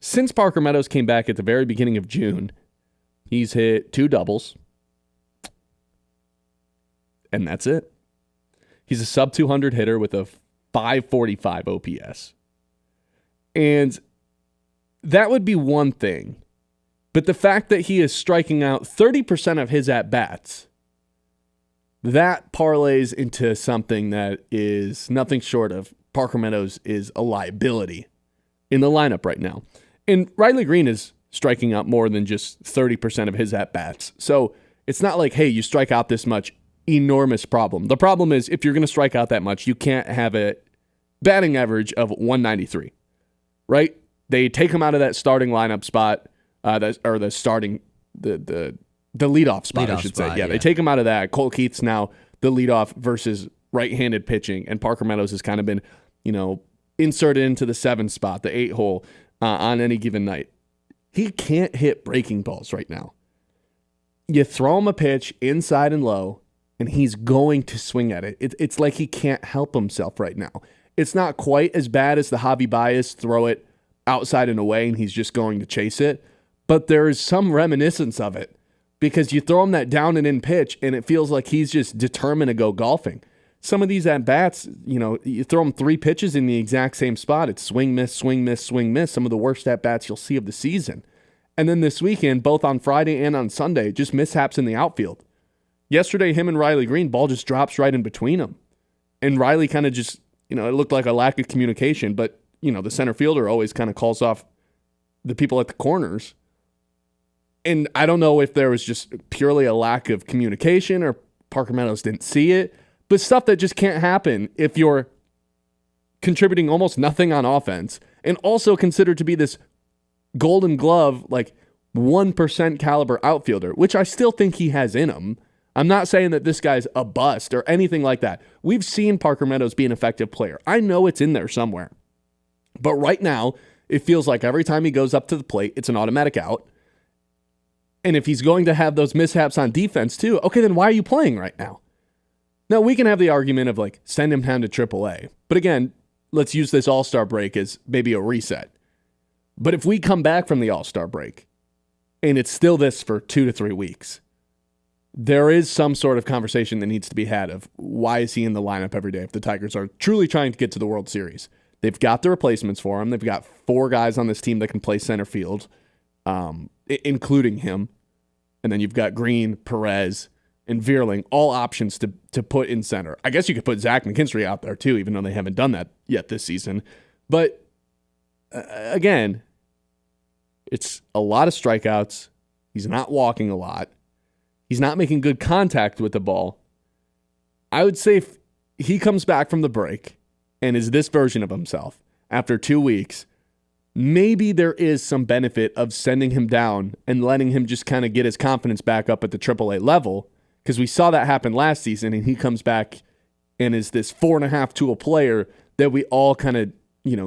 Since Parker Meadows came back at the very beginning of June, he's hit 2 doubles. And that's it. He's a sub 200 hitter with a 545 OPS. And that would be one thing. But the fact that he is striking out 30% of his at-bats, that parlays into something that is nothing short of Parker Meadows is a liability in the lineup right now. And Riley Green is striking out more than just 30% of his at-bats. So it's not like, hey, you strike out this much, enormous problem. The problem is if you're going to strike out that much, you can't have a batting average of 193, right? They take him out of that starting lineup spot, the leadoff spot, I should say. Yeah, they take him out of that. Cole Keith's now the leadoff versus right-handed pitching, and Parker Meadows has kind of been, inserted into the 7 spot, the 8 hole on any given night. He can't hit breaking balls right now. You throw him a pitch inside and low, and he's going to swing at it. It's like he can't help himself right now. It's not quite as bad as the Javi Baez throw it outside and away, and he's just going to chase it. But there is some reminiscence of it because you throw him that down and in pitch, and it feels like he's just determined to go golfing. Some of these at-bats, you throw him 3 pitches in the exact same spot. It's swing, miss, swing, miss, swing, miss. Some of the worst at-bats you'll see of the season. And then this weekend, both on Friday and on Sunday, just mishaps in the outfield. Yesterday, him and Riley Green, ball just drops right in between them. And Riley kind of just, it looked like a lack of communication, but, the center fielder always kind of calls off the people at the corners. And I don't know if there was just purely a lack of communication or Parker Meadows didn't see it, but stuff that just can't happen if you're contributing almost nothing on offense and also considered to be this Golden Glove, 1% caliber outfielder, which I still think he has in him. I'm not saying that this guy's a bust or anything like that. We've seen Parker Meadows be an effective player. I know it's in there somewhere. But right now, it feels like every time he goes up to the plate, it's an automatic out. And if he's going to have those mishaps on defense too, okay, then why are you playing right now? Now, we can have the argument of send him down to AAA. But again, let's use this All-Star break as maybe a reset. But if we come back from the All-Star break and it's still this for 2 to 3 weeks, there is some sort of conversation that needs to be had of why is he in the lineup every day if the Tigers are truly trying to get to the World Series. They've got the replacements for him. They've got 4 guys on this team that can play center field, including him. And then you've got Green, Perez, and Vierling, all options to put in center. I guess you could put Zach McKinstry out there too, even though they haven't done that yet this season. But again, it's a lot of strikeouts. He's not walking a lot. He's not making good contact with the ball. I would say if he comes back from the break and is this version of himself after 2 weeks, maybe there is some benefit of sending him down and letting him just kind of get his confidence back up at the AAA level, because we saw that happen last season, and he comes back and is this 4.5 tool player that we all kind of,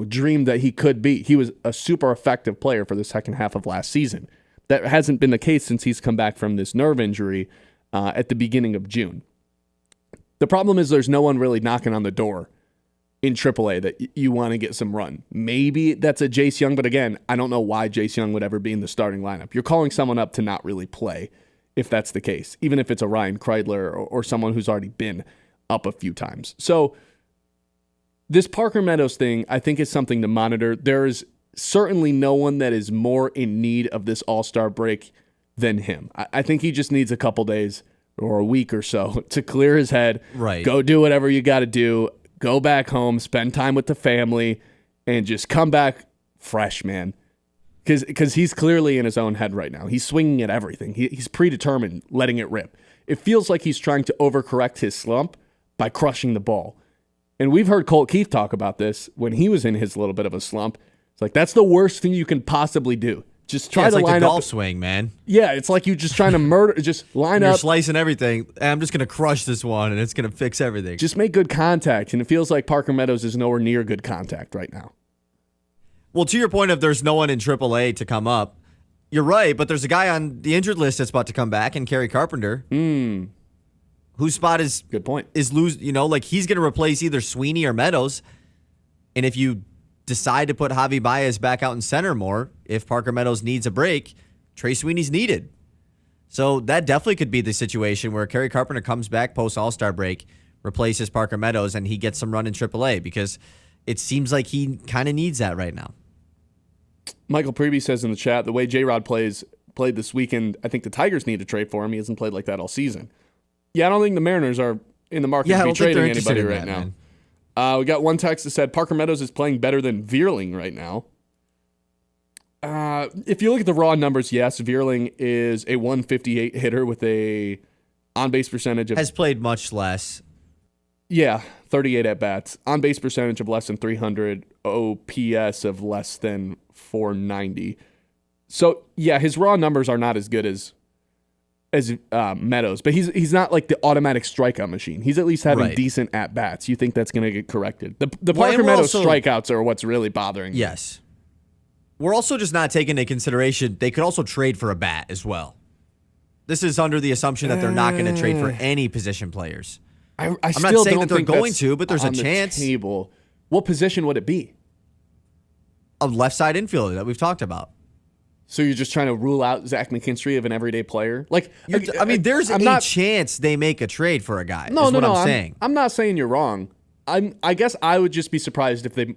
dreamed that he could be. He was a super effective player for the second half of last season. That hasn't been the case since he's come back from this nerve injury at the beginning of June. The problem is there's no one really knocking on the door in AAA that you want to get some run. Maybe that's a Jace Young, but again, I don't know why Jace Young would ever be in the starting lineup. You're calling someone up to not really play if that's the case, even if it's a Ryan Kreidler or someone who's already been up a few times. So this Parker Meadows thing, I think, is something to monitor. There is certainly no one that is more in need of this All-Star break than him. I think he just needs a couple days or a week or so to clear his head, right? Go do whatever you got to do, go back home, spend time with the family, and just come back fresh, man. Because he's clearly in his own head right now. He's swinging at everything. He's predetermined, letting it rip. It feels like he's trying to overcorrect his slump by crushing the ball. And we've heard Colt Keith talk about this when he was in his little bit of a slump. It's like, that's the worst thing you can possibly do. Just try to like line the up. golf swing, man. Yeah, it's like you just trying to murder. Just line You're up. slicing everything. I'm just going to crush this one, and it's going to fix everything. Just make good contact. And it feels like Parker Meadows is nowhere near good contact right now. Well, to your point of there's no one in AAA to come up, you're right, but there's a guy on the injured list that's about to come back, and Kerry Carpenter, whose spot is good point. Is he's going to replace either Sweeney or Meadows, and if you decide to put Javi Baez back out in center more if Parker Meadows needs a break. Trey Sweeney's needed. So that definitely could be the situation where Kerry Carpenter comes back post All-Star break, replaces Parker Meadows, and he gets some run in AAA because it seems like he kind of needs that right now. Michael Prevey says in the chat, the way J-Rod played this weekend, I think the Tigers need to trade for him. He hasn't played like that all season. Yeah, I don't think the Mariners are in the market to be trading anybody right now. We got one text that said Parker Meadows is playing better than Vierling right now. If you look at the raw numbers, yes, Vierling is a 158 hitter with a on-base percentage of... Has played much less. Yeah, 38 at-bats. On-base percentage of less than 300. OPS of less than 490. So, yeah, his raw numbers are not as good as Meadows, but he's not like the automatic strikeout machine. He's at least having decent at-bats. You think that's going to get corrected. The Parker Meadows strikeouts are what's really bothering me. Yes. We're also just not taking into consideration they could also trade for a bat as well. This is under the assumption that they're not going to trade for any position players. I'm not saying that they're going to, but there's a chance. Table. What position would it be? A left side infielder that we've talked about. So you're just trying to rule out Zach McKinstry of an everyday player? Like, there's a chance they make a trade for a guy. No, I'm saying. I'm not saying you're wrong. I guess I would just be surprised if they.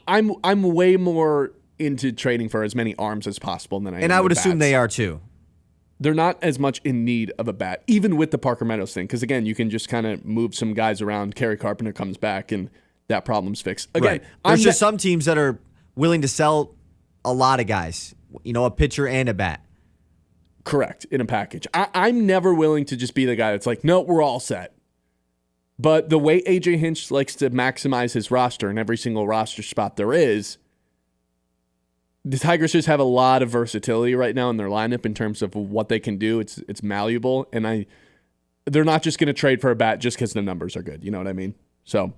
I'm way more into trading for as many arms as possible than I am. And I would assume they are too. They're not as much in need of a bat, even with the Parker Meadows thing. Because again, you can just kind of move some guys around. Kerry Carpenter comes back, and that problem's fixed. Again, there's just some teams that are willing to sell a lot of guys. A pitcher and a bat. Correct, in a package. I'm never willing to just be the guy that's like, no, we're all set. But the way AJ Hinch likes to maximize his roster in every single roster spot there is, the Tigers just have a lot of versatility right now in their lineup in terms of what they can do. It's malleable, and they're not just going to trade for a bat just because the numbers are good. You know what I mean? So